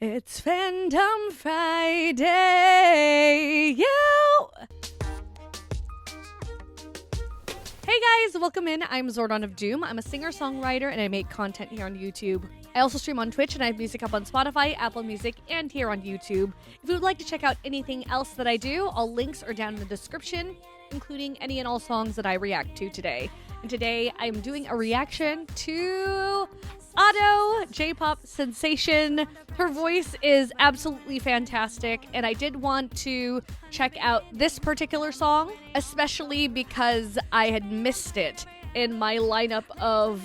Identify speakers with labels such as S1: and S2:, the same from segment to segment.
S1: It's Fandom Friday. Yo! Hey guys, welcome in. I'm Zordon of Doom. I'm a singer-songwriter and I make content here on YouTube. I also stream on Twitch and I have music up on Spotify, Apple Music, and here on YouTube. If you would like to check out anything else that I do, all links are down in the description, including any and all songs that I react to today. And today I'm doing a reaction to Ado, J-pop sensation. Her voice is absolutely fantastic, and I did want to check out this particular song, especially because I had missed it in my lineup of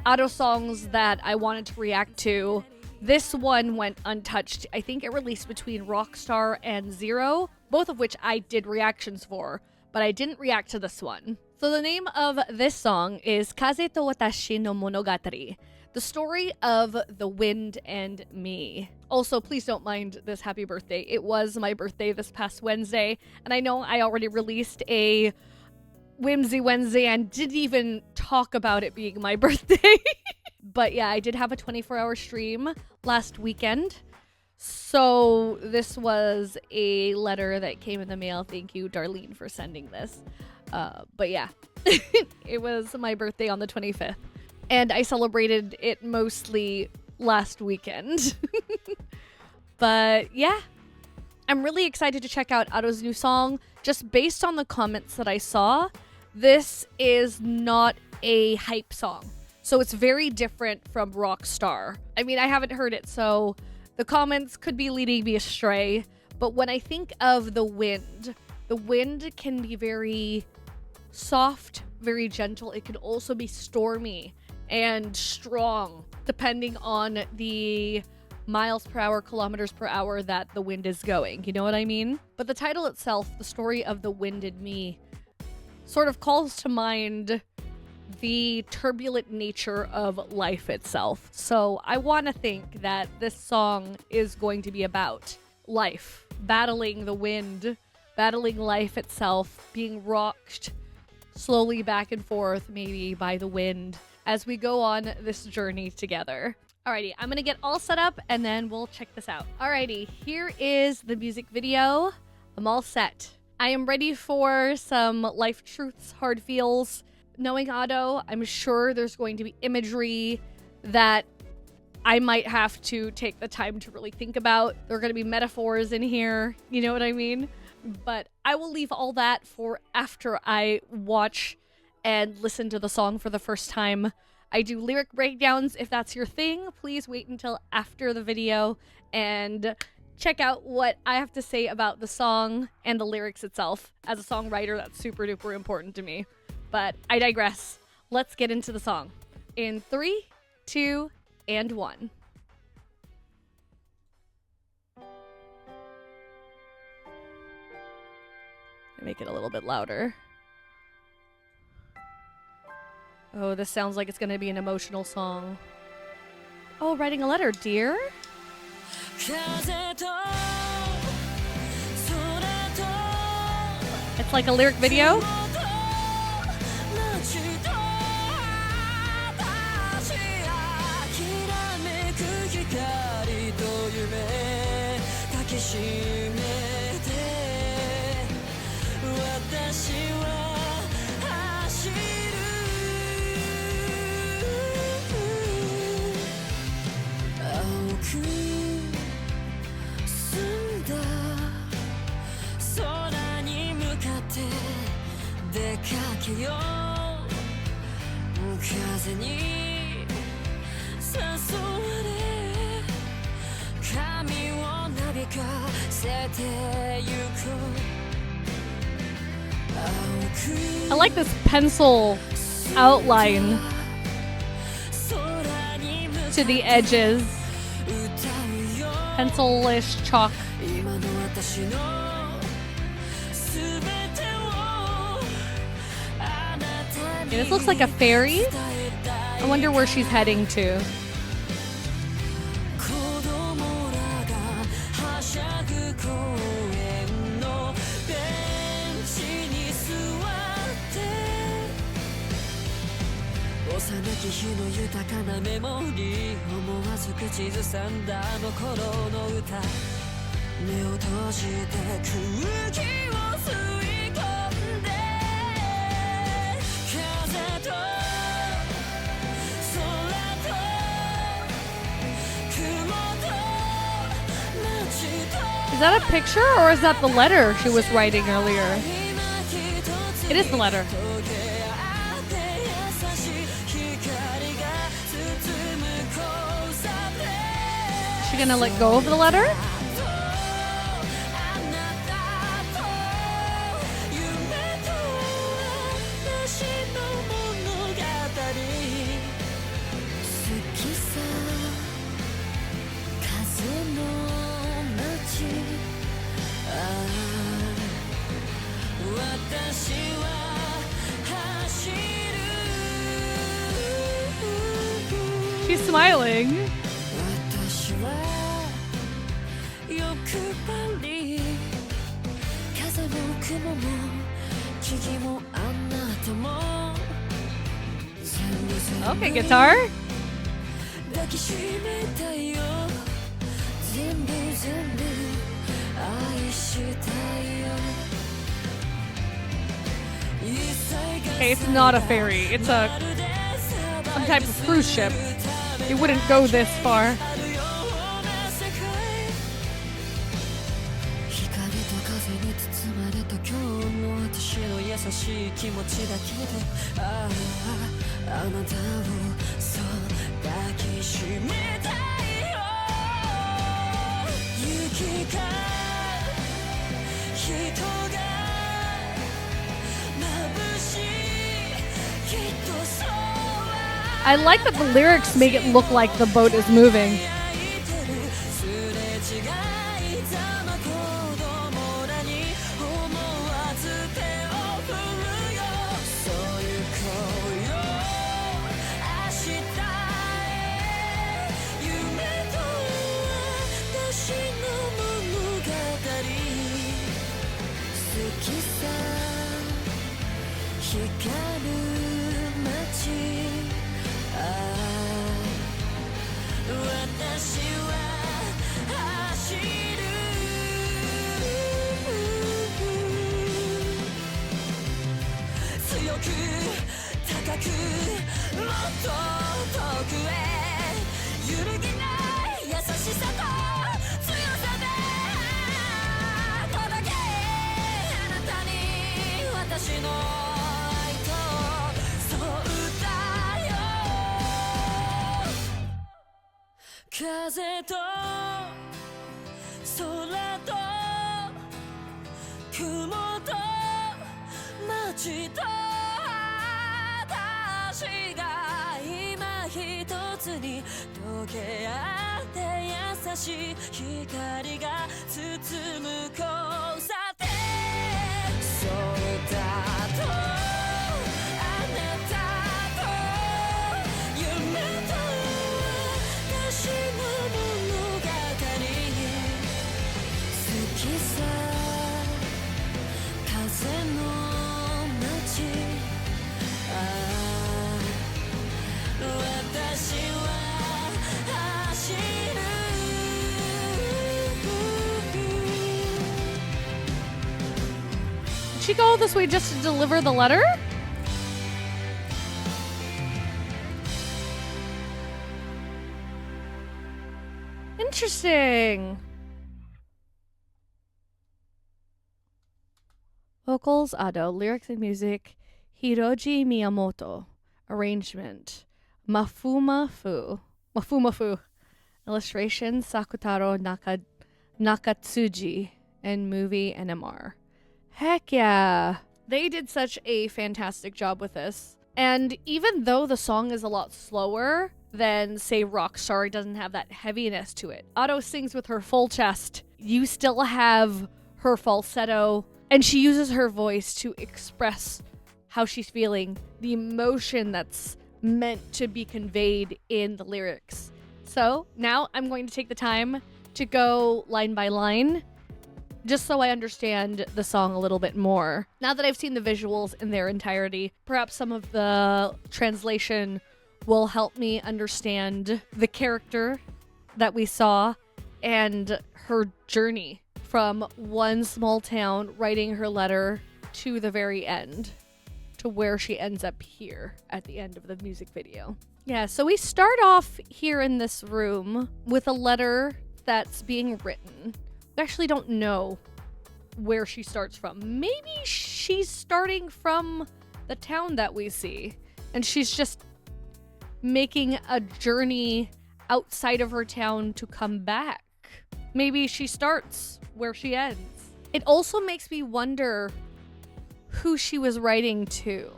S1: Ado songs that I wanted to react to. This one went untouched. I think it released between Rockstar and Zero, both of which I did reactions for, but I didn't react to this one. So the name of this song is風と私の物語. The story of the wind and me. Also, please don't mind this happy birthday. It was my birthday this past Wednesday, and I know I already released a Whimsy Wednesday and didn't even talk about it being my birthday. But yeah, I did have a 24-hour stream last weekend. So this was a letter that came in the mail. Thank you, Darlene, for sending this. But yeah, it was my birthday on the 25th. And I celebrated it mostly last weekend. But yeah, I'm really excited to check out Ado's new song. Just based on the comments that I saw, this is not a hype song. So it's very different from Rockstar. I mean, I haven't heard it, so the comments could be leading me astray. But when I think of the wind can be very soft, very gentle. It can also be stormy and strong, depending on the miles per hour, kilometers per hour that the wind is going. You know what I mean? But the title itself, The Story of the Wind and Me, sort of calls to mind the turbulent nature of life itself. So I want to think that this song is going to be about life, battling the wind, battling life itself, being rocked slowly back and forth, maybe by the wind, as we go on this journey together. Alrighty, I'm gonna get all set up and then we'll check this out. Alrighty, here is the music video. I'm all set. I am ready for some life truths, hard feels. Knowing Ado, I'm sure there's going to be imagery that I might have to take the time to really think about. There are gonna be metaphors in here, you know what I mean? But I will leave all that for after I watch and listen to the song for the first time. I do lyric breakdowns. If that's your thing, please wait until after the video and check out what I have to say about the song and the lyrics itself. As a songwriter, that's super duper important to me. But I digress. Let's get into the song. In 3, 2, and 1. Make it a little bit louder. Oh, this sounds like it's gonna be an emotional song. Oh, writing a letter, dear? It's like a lyric video? I like this pencil outline to the edges. Pencil-ish chalk. Yeah, this looks like a ferry. I wonder where she's heading to.
S2: 日の豊かなメモリー思わず口ずさんだあの頃の歌目を閉じて空気を吸い込んで風と空と雲と街と
S1: Is that a picture or is that the letter she was writing earlier? It is the letter. Is she gonna let go of the letter? She's smiling. Okay, guitar. Okay, it's not a ferry. It's some type of cruise ship. It wouldn't go this far. I like that the lyrics make it look like the boat is moving. Did she go all this way just to deliver the letter? Interesting. Vocals, Ado. Lyrics and music, Hiroji Miyamoto. Arrangement, Mafumafu. Illustration, Sakutaro Nakatsuji. And movie, NMR. Heck yeah. They did such a fantastic job with this. And even though the song is a lot slower than, say, Rockstar, it doesn't have that heaviness to it. Ado sings with her full chest. You still have her falsetto, and she uses her voice to express how she's feeling, the emotion that's meant to be conveyed in the lyrics. So now I'm going to take the time to go line by line, just so I understand the song a little bit more. Now that I've seen the visuals in their entirety, perhaps some of the translation will help me understand the character that we saw and her journey from one small town writing her letter to the very end, to where she ends up here at the end of the music video. Yeah, so we start off here in this room with a letter that's being written. We actually don't know where she starts from. Maybe she's starting from the town that we see, and she's just making a journey outside of her town to come back. Maybe she starts where she ends. It also makes me wonder who she was writing to.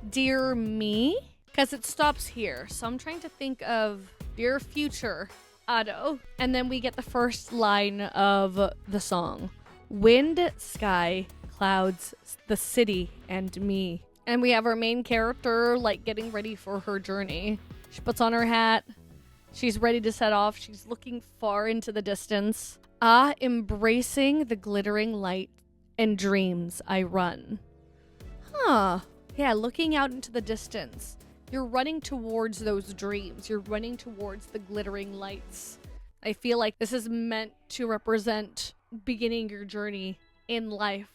S1: Dear me? Because it stops here. So I'm trying to think of Dear Future Ado. And then we get the first line of the song. Wind, sky, clouds, the city, and me. And we have our main character like getting ready for her journey. She puts on her hat. She's ready to set off. She's looking far into the distance. Embracing the glittering light and dreams I run. Huh. Yeah, looking out into the distance. You're running towards those dreams. You're running towards the glittering lights. I feel like this is meant to represent beginning your journey in life.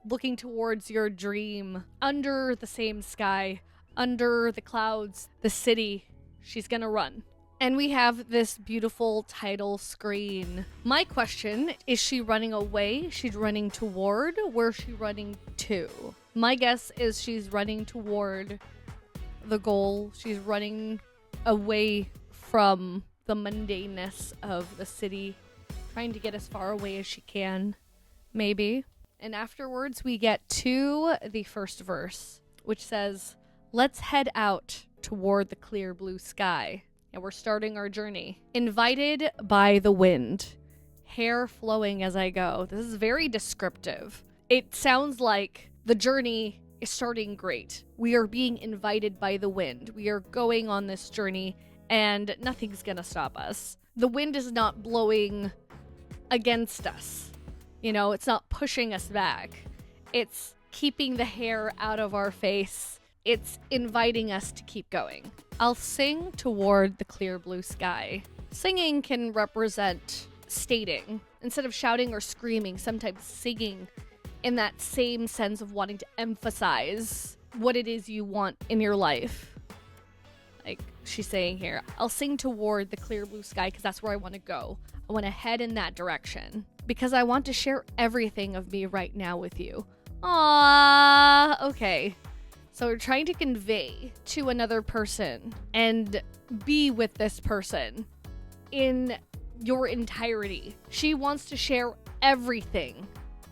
S1: Looking towards your dream. Under the same sky. Under the clouds. The city. She's gonna run. And we have this beautiful title screen. My question, is she running away? She's running toward? Where's she running to? My guess is she's running toward the goal. She's running away from the mundaneness of the city, trying to get as far away as she can, maybe. And afterwards, we get to the first verse, which says, let's head out toward the clear blue sky. And we're starting our journey. Invited by the wind. Hair flowing as I go. This is very descriptive. It sounds like the journey is starting great. We are being invited by the wind. We are going on this journey and nothing's gonna stop us. The wind is not blowing against us. You know, it's not pushing us back. It's keeping the hair out of our face. It's inviting us to keep going. I'll sing toward the clear blue sky. Singing can represent stating. Instead of shouting or screaming, sometimes singing in that same sense of wanting to emphasize what it is you want in your life. Like she's saying here, I'll sing toward the clear blue sky because that's where I want to go. I want to head in that direction because I want to share everything of me right now with you. Aww, okay. So we're trying to convey to another person and be with this person in your entirety. She wants to share everything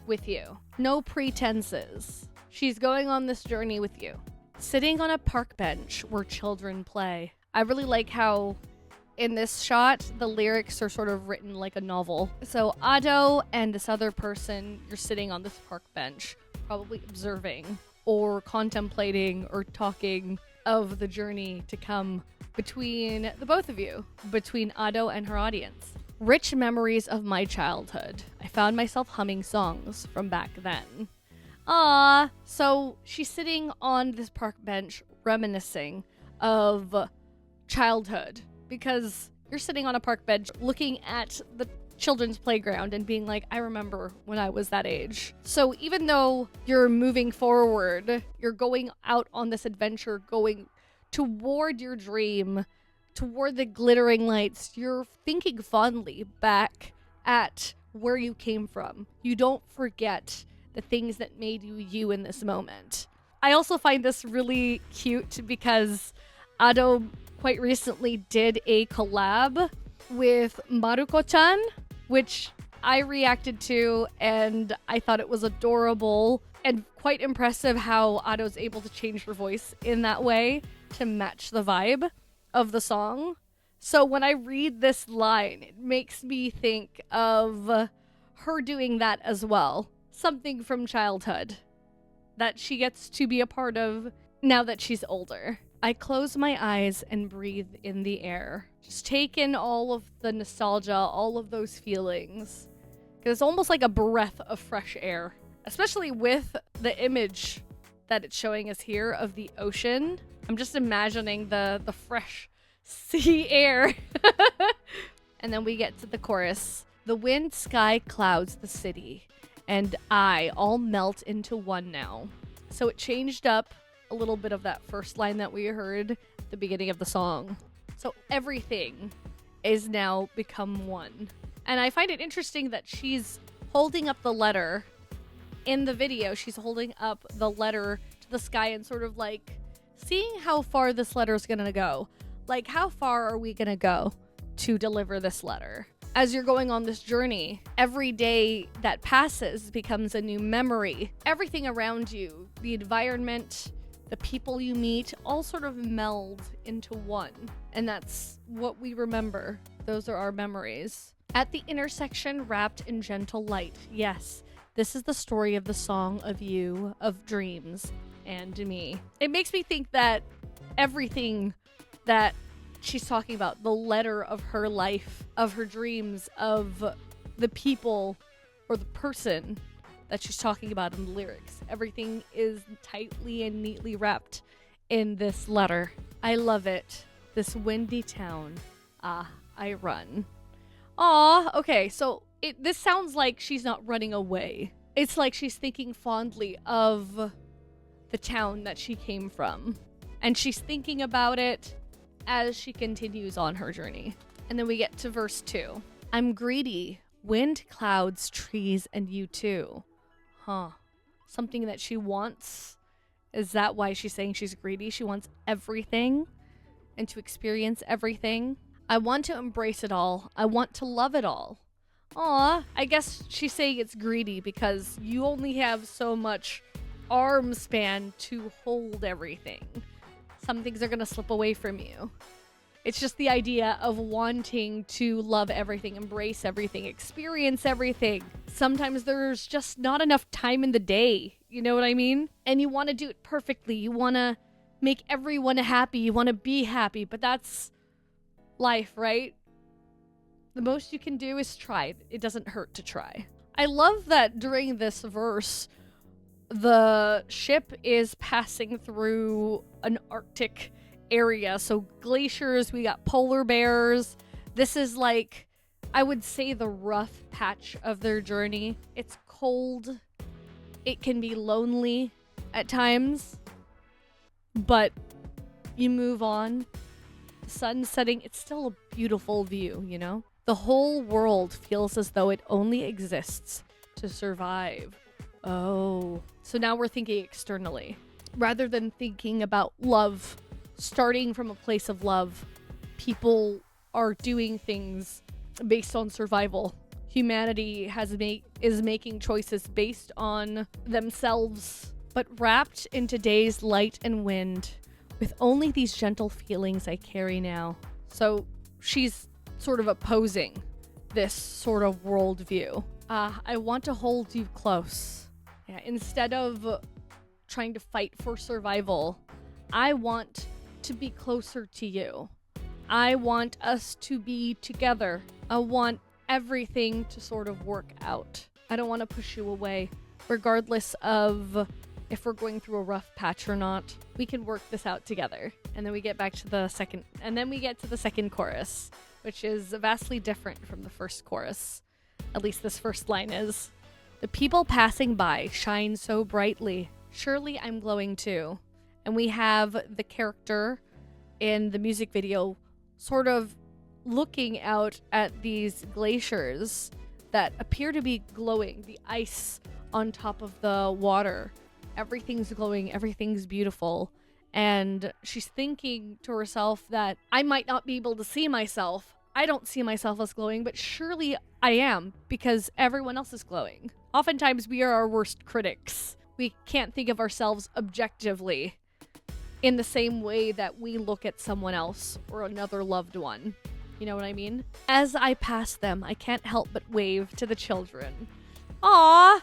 S1: with you. No pretenses. She's going on this journey with you. Sitting on a park bench where children play. I really like how in this shot, the lyrics are sort of written like a novel. So Ado and this other person, you're sitting on this park bench, probably observing or contemplating or talking of the journey to come between the both of you, between Ado and her audience. Rich memories of my childhood. I found myself humming songs from back then. So she's sitting on this park bench reminiscing of childhood because you're sitting on a park bench looking at the children's playground and being like, I remember when I was that age. So even though you're moving forward, you're going out on this adventure, going toward your dream, toward the glittering lights, you're thinking fondly back at where you came from. You don't forget the things that made you you in this moment. I also find this really cute because Ado quite recently did a collab with Maruko-chan, which I reacted to, and I thought it was adorable and quite impressive how Ado's able to change her voice in that way to match the vibe of the song. So when I read this line, it makes me think of her doing that as well. Something from childhood that she gets to be a part of now that she's older. I close my eyes and breathe in the air. Just take in all of the nostalgia, all of those feelings. Because it's almost like a breath of fresh air. Especially with the image that it's showing us here of the ocean. I'm just imagining the fresh sea air. And then we get to the chorus. The wind, sky, clouds, the city, and I all melt into one now. So it changed up a little bit of that first line that we heard at the beginning of the song. So everything is now become one. And I find it interesting that she's holding up the letter in the video. She's holding up the letter to the sky and sort of like seeing how far this letter is going to go. Like, how far are we going to go to deliver this letter? As you're going on this journey, every day that passes becomes a new memory. Everything around you, the environment, the people you meet, all sort of meld into one. And that's what we remember. Those are our memories. At the intersection, wrapped in gentle light. Yes, this is the story of the song of you, of dreams, and me. It makes me think that everything that she's talking about, the letter of her life, of her dreams, of the people or the person that she's talking about in the lyrics. Everything is tightly and neatly wrapped in this letter. I love it. This windy town. I run. Aw, okay, so this sounds like she's not running away. It's like she's thinking fondly of the town that she came from. And she's thinking about it as she continues on her journey. And then we get to verse 2. I'm greedy. Wind, clouds, trees, and you too. Something that she wants. Is that why she's saying she's greedy? She wants everything and to experience everything. I want to embrace it all. I want to love it all. Aw, I guess she's saying it's greedy because you only have so much arm span to hold everything. Some things are going to slip away from you. It's just the idea of wanting to love everything, embrace everything, experience everything. Sometimes there's just not enough time in the day. You know what I mean? And you want to do it perfectly. You want to make everyone happy. You want to be happy. But that's life, right? The most you can do is try. It doesn't hurt to try. I love that during this verse, the ship is passing through an Arctic area. So glaciers, we got polar bears. This is like, I would say, the rough patch of their journey. It's cold. It can be lonely at times. But you move on. The sun's setting. It's still a beautiful view, you know? The whole world feels as though it only exists to survive. Oh. So now we're thinking externally. Rather than thinking about love, starting from a place of love, people are doing things based on survival. Humanity is making choices based on themselves, but wrapped in today's light and wind, with only these gentle feelings I carry now. So she's sort of opposing this sort of worldview. I want to hold you close. Yeah, instead of trying to fight for survival, I want to be closer to you. I want us to be together. I want everything to sort of work out. I don't want to push you away, regardless of if we're going through a rough patch or not. We can work this out together. And then we get back to the second chorus, which is vastly different from the first chorus. At least this first line is. The people passing by shine so brightly. Surely I'm glowing too. And we have the character in the music video sort of looking out at these glaciers that appear to be glowing. The ice on top of the water. Everything's glowing. Everything's beautiful. And she's thinking to herself that I might not be able to see myself. I don't see myself as glowing, but surely I am because everyone else is glowing. Oftentimes we are our worst critics. We can't think of ourselves objectively in the same way that we look at someone else or another loved one. You know what I mean? As I pass them, I can't help but wave to the children. Aww!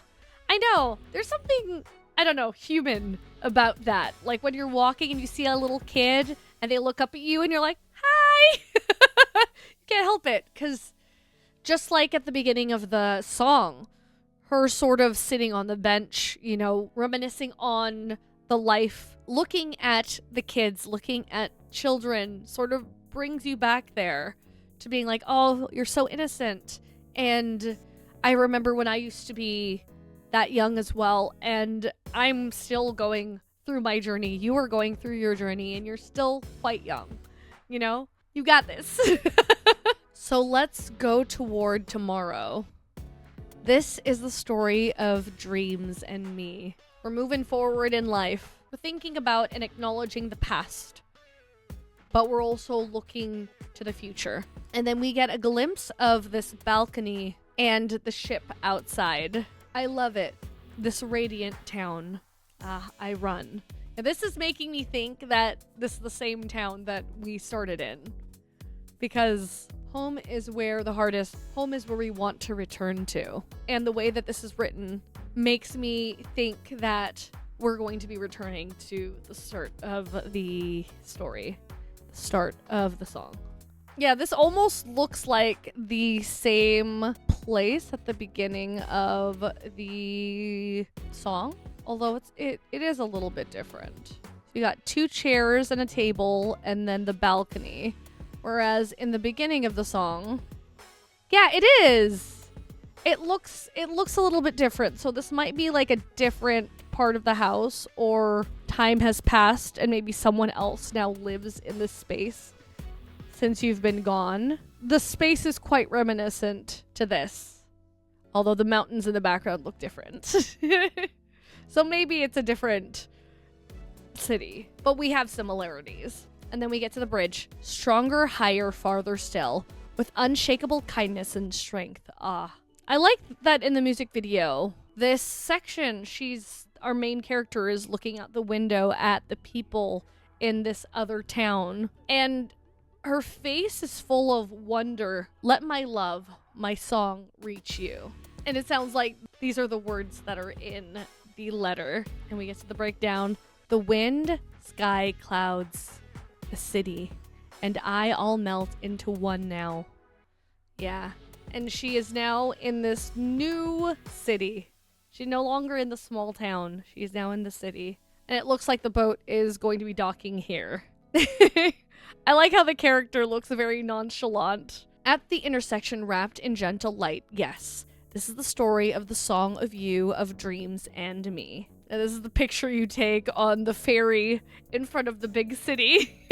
S1: I know. There's something, I don't know, human about that. Like when you're walking and you see a little kid and they look up at you and you're like, hi! You can't help it. Because just like at the beginning of the song, her sort of sitting on the bench, you know, reminiscing on the life, looking at the kids, looking at children sort of brings you back there to being like, oh, you're so innocent. And I remember when I used to be that young as well, and I'm still going through my journey. You are going through your journey, and you're still quite young. You know? You got this. So let's go toward tomorrow. This is the story of dreams and me. We're moving forward in life. We're thinking about and acknowledging the past, but we're also looking to the future. And then we get a glimpse of this balcony and the ship outside. I love it. This radiant town. I run. And this is making me think that this is the same town that we started in. Because home is where the heart is. Home is where we want to return to. And the way that this is written makes me think that we're going to be returning to the start of the story. The start of the song. Yeah, this almost looks like the same place at the beginning of the song, although it is a little bit different. So you got 2 chairs and a table and then the balcony. Whereas in the beginning of the song, yeah, it is. It looks a little bit different. So this might be like a different part of the house, or time has passed and maybe someone else now lives in this space since you've been gone. The space is quite reminiscent to this, although the mountains in the background look different. So maybe it's a different city, but we have similarities. And then we get to the bridge. Stronger, higher, farther still, with unshakable kindness and strength. I like that in the music video. This section, our main character is looking out the window at the people in this other town. And her face is full of wonder. Let my love, my song, reach you. And it sounds like these are the words that are in the letter. And we get to the breakdown. The wind, sky, clouds, the city, and I all melt into one now. Yeah. And she is now in this new city. She's no longer in the small town. She's now in the city. And it looks like the boat is going to be docking here. I like how the character looks very nonchalant. At the intersection wrapped in gentle light, yes. This is the story of the song of you, of dreams, and me. And this is the picture you take on the ferry in front of the big city.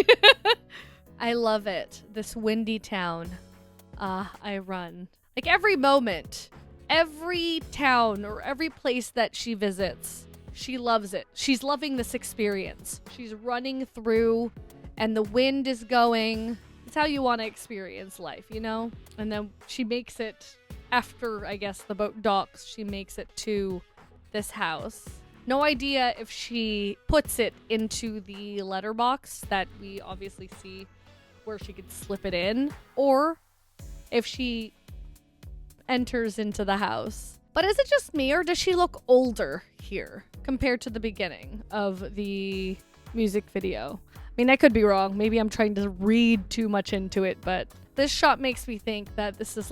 S1: I love it. This windy town. I run. Like every moment, every town or every place that she visits, she loves it. She's loving this experience. She's running through and the wind is going. It's how you want to experience life, you know? And then she makes it, after, I guess, the boat docks, she makes it to this house. No idea if she puts it into the letterbox that we obviously see where she could slip it in, or if she enters into the house. But is it just me, or does she look older here compared to the beginning of the music video? I mean, I could be wrong. Maybe I'm trying to read too much into it, but this shot makes me think that this is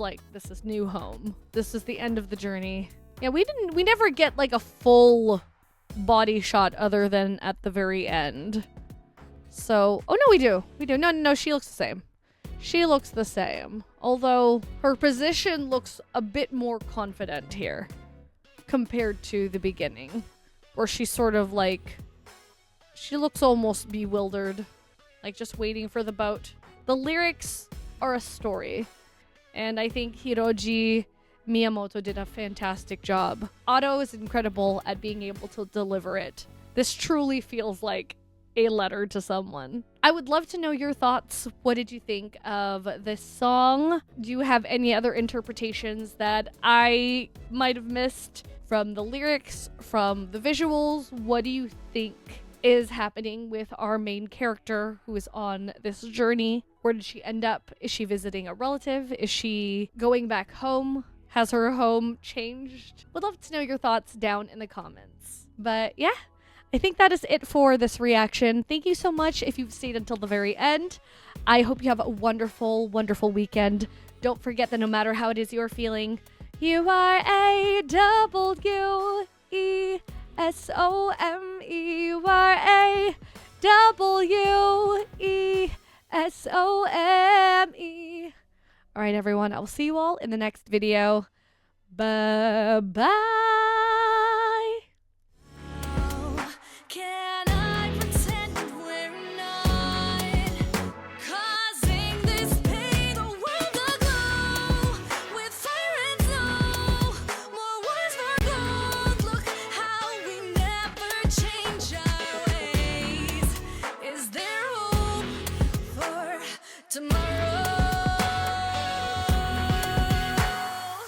S1: new home. This is the end of the journey. Yeah, we never get like a full body shot other than at the very end. So, oh no, we do. No, she looks the same. She looks the same. Although her position looks a bit more confident here compared to the beginning, where she's sort of like, she looks almost bewildered, like just waiting for the boat. The lyrics are a story, and I think Hiroji Miyamoto did a fantastic job. Otto is incredible at being able to deliver it. This truly feels like a letter to someone. I would love to know your thoughts. What did you think of this song? Do you have any other interpretations that I might have missed from the lyrics, from the visuals? What do you think is happening with our main character who is on this journey? Where did she end up? Is she visiting a relative? Is she going back home? Has her home changed? Would love to know your thoughts down in the comments. But yeah, I think that is it for this reaction. Thank you so much if you've stayed until the very end. I hope you have a wonderful, wonderful weekend. Don't forget that no matter how it is you're feeling, you are a WESOME. All right, everyone. I will see you all in the next video. Bye-bye.